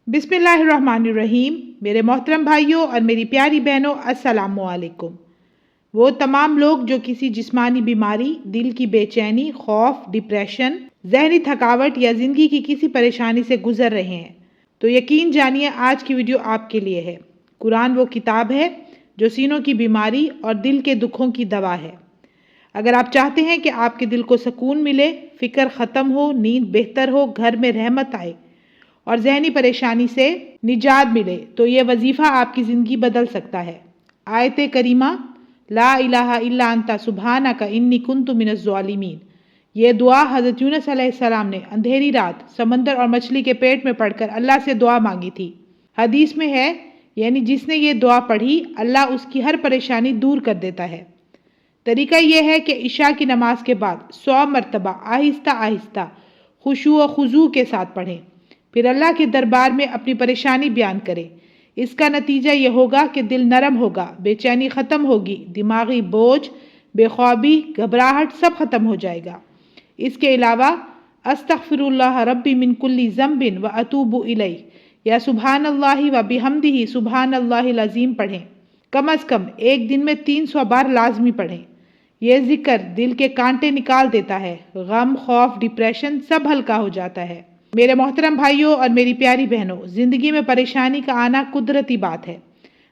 बिस्मिल्लाहिर्रहमानिर्रहीम। मेरे मोहतरम भाइयों और मेरी प्यारी बहनों, अस्सलामु अलैकुम। वो तमाम लोग जो किसी जिस्मानी बीमारी, दिल की बेचैनी, खौफ, डिप्रेशन, जहनी थकावट या ज़िंदगी की किसी परेशानी से गुजर रहे हैं, तो यकीन जानिए आज की वीडियो आपके लिए है। कुरान वो किताब है जो सीनों की बीमारी और दिल के दुखों की दवा है। अगर आप चाहते हैं कि आपके दिल को सुकून मिले, फिक्र ख़त्म हो, नींद बेहतर हो, घर में रहमत आए और जहनी परेशानी से निजात मिले, तो ये वजीफ़ा आपकी ज़िंदगी बदल सकता है। आयत करीमा ला इलाहा इल्ला अंता सुब्हानका इन्नी कुन्तु मिनज़ ज़ालिमीन, ये दुआ हज़रत यूनुस अलैहिस्सलाम ने अंधेरी रात समंदर और मछली के पेट में पढ़कर अल्लाह से दुआ मांगी थी। हदीस में है, यानी जिसने ये दुआ पढ़ी अल्लाह उसकी हर परेशानी दूर कर देता है। तरीका यह है कि इशा की नमाज के बाद 100 मरतबा आहिस्ता आहिस्ता खुशू व खुजू के साथ पढ़ें, फिर अल्लाह के दरबार में अपनी परेशानी बयान करें। इसका नतीजा ये होगा कि दिल नरम होगा, बेचैनी ख़त्म होगी, दिमागी बोझ, बेख्वाबी, घबराहट सब ख़त्म हो जाएगा। इसके अलावा अस्तग़फिरुल्लाह रब्बी मिन कुल्ली ज़म्बिन व अतूबु इलैह या सुब्हानल्लाहि व बिहम्दिही सुब्हानल्लाहिल अज़ीम पढ़ें। कम अज़ कम एक दिन में 300 बार लाजमी पढ़ें। यह जिक्र दिल के कांटे निकाल देता है, गम, खौफ, डिप्रेशन सब हल्का हो जाता है। मेरे मोहतरम भाइयों और मेरी प्यारी बहनों, ज़िंदगी में परेशानी का आना कुदरती बात है,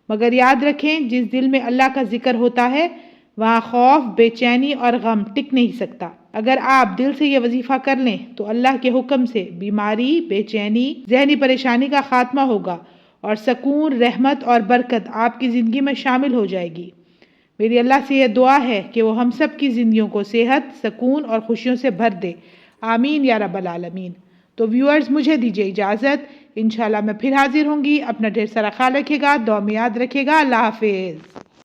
मगर याद रखें जिस दिल में अल्लाह का जिक्र होता है वहाँ खौफ, बेचैनी और गम टिक नहीं सकता। अगर आप दिल से ये वजीफ़ा कर लें तो अल्लाह के हुक्म से बीमारी, बेचैनी, जहनी परेशानी का खात्मा होगा और सकून, रहमत और बरकत आपकी ज़िंदगी में शामिल हो जाएगी। मेरी अल्लाह से यह दुआ है कि वो हम सब की ज़िंदगियों को सेहत, सकून और खुशियों से भर दे। आमीन या रब्बल आलमीन। तो व्यूअर्स, मुझे दीजिए इजाज़त। इंशाल्लाह मैं फिर हाजिर होंगी। अपना ढेर सारा ख्याल रखिएगा, दुआ में याद रखिएगा। अल्लाह हाफिज़।